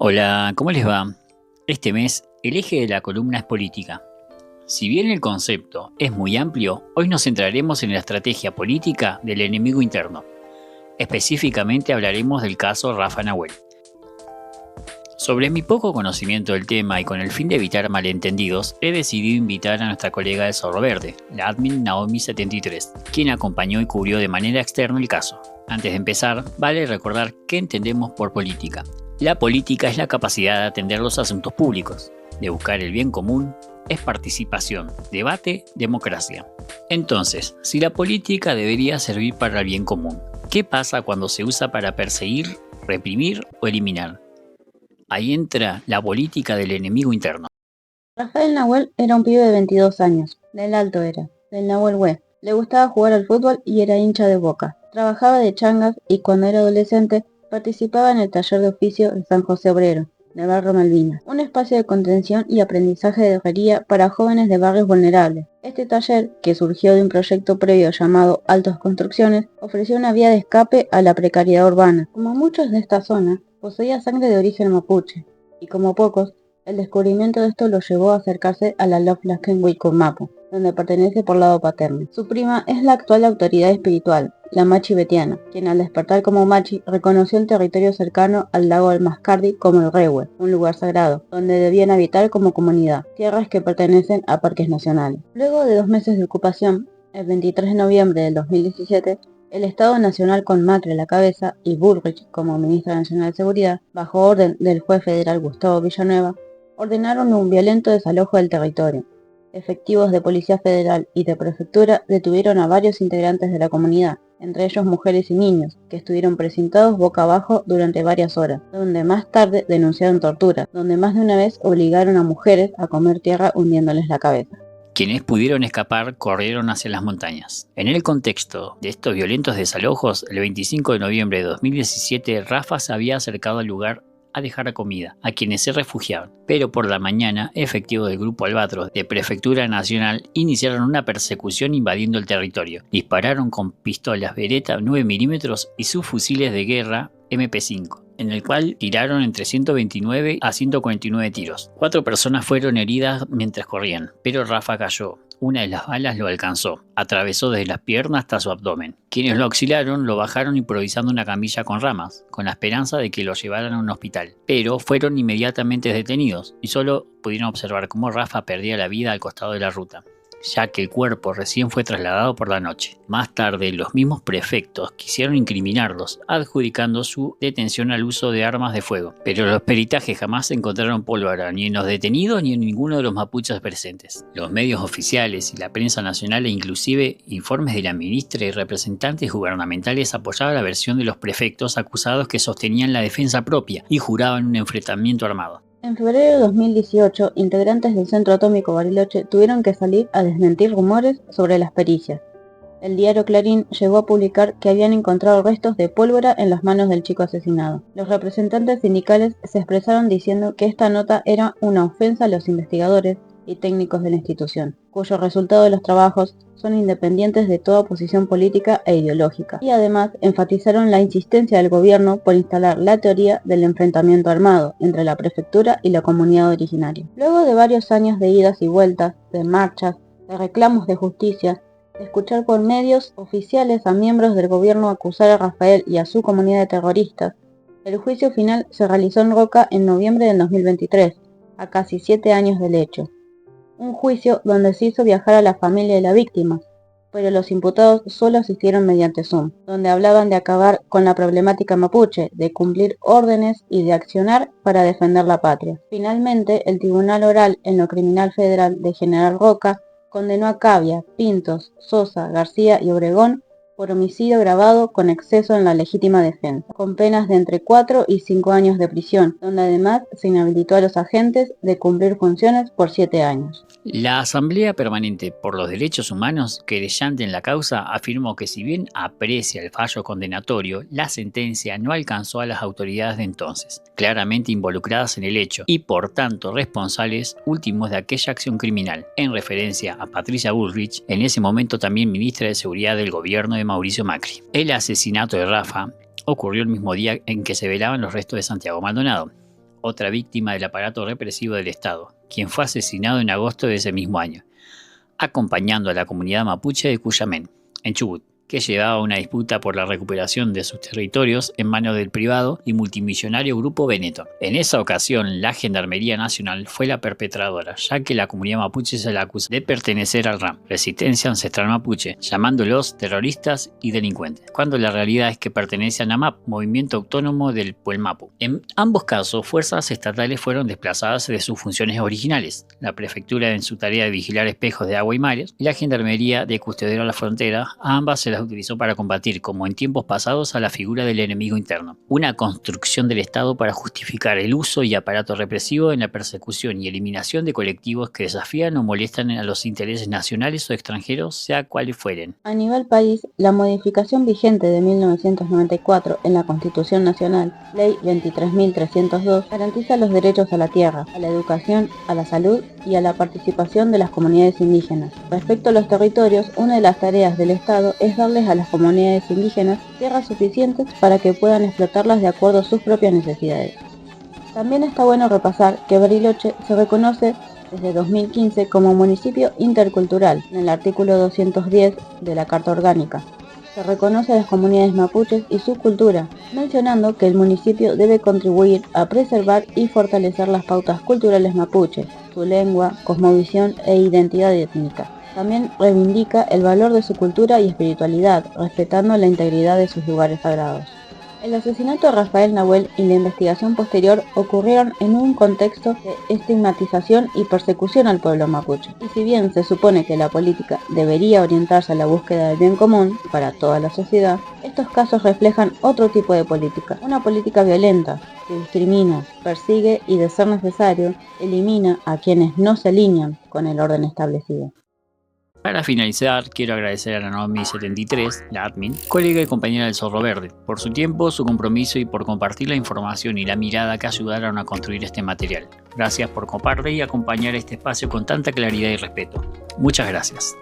Hola, ¿cómo les va? Este mes, el eje de la columna es política. Si bien el concepto es muy amplio, hoy nos centraremos en la estrategia política del enemigo interno. Específicamente hablaremos del caso Rafa Nahuel. Sobre mi poco conocimiento del tema y con el fin de evitar malentendidos, he decidido invitar a nuestra colega del Zorro Verde, la admin Naomi73, quien acompañó y cubrió de manera externa el caso. Antes de empezar, vale recordar qué entendemos por política. La política es la capacidad de atender los asuntos públicos, de buscar el bien común, es participación, debate, democracia. Entonces, si la política debería servir para el bien común, ¿qué pasa cuando se usa para perseguir, reprimir o eliminar? Ahí entra la política del enemigo interno. Rafael Nahuel era un pibe de 22 años, del Alto era, del Nahuel Hue. Le gustaba jugar al fútbol y era hincha de Boca. Trabajaba de changas y cuando era adolescente participaba en el taller de oficio de San José Obrero, de Barrio Malvinas, un espacio de contención y aprendizaje de herrería para jóvenes de barrios vulnerables. Este taller, que surgió de un proyecto previo llamado Altos Construcciones, ofreció una vía de escape a la precariedad urbana. Como muchos de esta zona, poseía sangre de origen mapuche, y como pocos, el descubrimiento de esto lo llevó a acercarse a la Loflaken Mapu, donde pertenece por lado paterno. Su prima es la actual autoridad espiritual, la Machi Betiana, quien al despertar como Machi reconoció el territorio cercano al lago del Mascardi como el Rehue, un lugar sagrado, donde debían habitar como comunidad, tierras que pertenecen a parques nacionales. Luego de 2 meses de ocupación, el 23 de noviembre del 2017, el Estado Nacional con Macri a la cabeza y Bullrich como ministra nacional de Seguridad, bajo orden del juez federal Gustavo Villanueva, ordenaron un violento desalojo del territorio. Efectivos de Policía Federal y de Prefectura detuvieron a varios integrantes de la comunidad, entre ellos mujeres y niños, que estuvieron precintados boca abajo durante varias horas, donde más tarde denunciaron tortura, donde más de una vez obligaron a mujeres a comer tierra hundiéndoles la cabeza. Quienes pudieron escapar corrieron hacia las montañas. En el contexto de estos violentos desalojos, el 25 de noviembre de 2017, Rafa se había acercado al lugar a dejar comida a quienes se refugiaban, pero por la mañana, efectivos del Grupo Albatros de Prefectura Nacional iniciaron una persecución invadiendo el territorio. Dispararon con pistolas Beretta 9 mm y subfusiles de guerra MP5, en el cual tiraron entre 129 a 149 tiros. 4 personas fueron heridas mientras corrían, pero Rafa cayó. Una de las balas lo alcanzó, atravesó desde las piernas hasta su abdomen. Quienes lo auxiliaron lo bajaron improvisando una camilla con ramas, con la esperanza de que lo llevaran a un hospital. Pero fueron inmediatamente detenidos y solo pudieron observar cómo Rafa perdía la vida al costado de la ruta, ya que el cuerpo recién fue trasladado por la noche. Más tarde, los mismos prefectos quisieron incriminarlos, adjudicando su detención al uso de armas de fuego, pero los peritajes jamás encontraron pólvora ni en los detenidos ni en ninguno de los mapuches presentes. Los medios oficiales y la prensa nacional e inclusive informes de la ministra y representantes gubernamentales apoyaban la versión de los prefectos acusados que sostenían la defensa propia y juraban un enfrentamiento armado. En febrero de 2018, integrantes del Centro Atómico Bariloche tuvieron que salir a desmentir rumores sobre las pericias. El diario Clarín llegó a publicar que habían encontrado restos de pólvora en las manos del chico asesinado. Los representantes sindicales se expresaron diciendo que esta nota era una ofensa a los investigadores y técnicos de la institución, cuyo resultado de los trabajos son independientes de toda posición política e ideológica, y además enfatizaron la insistencia del gobierno por instalar la teoría del enfrentamiento armado entre la prefectura y la comunidad originaria. Luego de varios años de idas y vueltas, de marchas, de reclamos de justicia, de escuchar por medios oficiales a miembros del gobierno acusar a Rafael y a su comunidad de terroristas, el juicio final se realizó en Roca en noviembre del 2023, a casi 7 años del hecho. Un juicio donde se hizo viajar a la familia de la víctima, pero los imputados solo asistieron mediante Zoom, donde hablaban de acabar con la problemática mapuche, de cumplir órdenes y de accionar para defender la patria. Finalmente, el Tribunal Oral en lo Criminal Federal de General Roca condenó a Cavia, Pintos, Sosa, García y Obregón por homicidio agravado con exceso en la legítima defensa, con penas de entre 4 y 5 años de prisión, donde además se inhabilitó a los agentes de cumplir funciones por 7 años. La Asamblea Permanente por los Derechos Humanos, querellante en la causa, afirmó que si bien aprecia el fallo condenatorio, la sentencia no alcanzó a las autoridades de entonces, claramente involucradas en el hecho y por tanto responsables últimos de aquella acción criminal, en referencia a Patricia Bullrich, en ese momento también ministra de Seguridad del gobierno de Mauricio Macri. El asesinato de Rafa ocurrió el mismo día en que se velaban los restos de Santiago Maldonado, otra víctima del aparato represivo del Estado, quien fue asesinado en agosto de ese mismo año, acompañando a la comunidad mapuche de Cuyamén, en Chubut, que llevaba una disputa por la recuperación de sus territorios en manos del privado y multimillonario Grupo Benetton. En esa ocasión, la Gendarmería Nacional fue la perpetradora, ya que la comunidad mapuche se la acusa de pertenecer al RAM, Resistencia Ancestral Mapuche, llamándolos terroristas y delincuentes, cuando la realidad es que pertenecen a MAP, Movimiento Autónomo del Puelmapu. En ambos casos, fuerzas estatales fueron desplazadas de sus funciones originales, la prefectura en su tarea de vigilar espejos de agua y mares, y la Gendarmería de custodiar la frontera. A ambas se las utilizó para combatir, como en tiempos pasados, a la figura del enemigo interno, una construcción del Estado para justificar el uso y aparato represivo en la persecución y eliminación de colectivos que desafían o molestan a los intereses nacionales o extranjeros, sea cuales fueren. A nivel país, la modificación vigente de 1994 en la Constitución Nacional, Ley 23.302, garantiza los derechos a la tierra, a la educación, a la salud y a la participación de las comunidades indígenas. Respecto a los territorios, una de las tareas del Estado es darles a las comunidades indígenas tierras suficientes para que puedan explotarlas de acuerdo a sus propias necesidades. También está bueno repasar que Bariloche se reconoce desde 2015 como municipio intercultural en el artículo 210 de la Carta Orgánica. Se reconoce a las comunidades mapuches y su cultura, mencionando que el municipio debe contribuir a preservar y fortalecer las pautas culturales mapuches, su lengua, cosmovisión e identidad étnica. También reivindica el valor de su cultura y espiritualidad, respetando la integridad de sus lugares sagrados. El asesinato de Rafael Nahuel y la investigación posterior ocurrieron en un contexto de estigmatización y persecución al pueblo mapuche. Y si bien se supone que la política debería orientarse a la búsqueda del bien común para toda la sociedad, estos casos reflejan otro tipo de política, una política violenta que discrimina, persigue y, de ser necesario, elimina a quienes no se alinean con el orden establecido. Para finalizar, quiero agradecer a la Naomi73, la admin, colega y compañera del Zorro Verde, por su tiempo, su compromiso y por compartir la información y la mirada que ayudaron a construir este material. Gracias por compartir y acompañar este espacio con tanta claridad y respeto. Muchas gracias.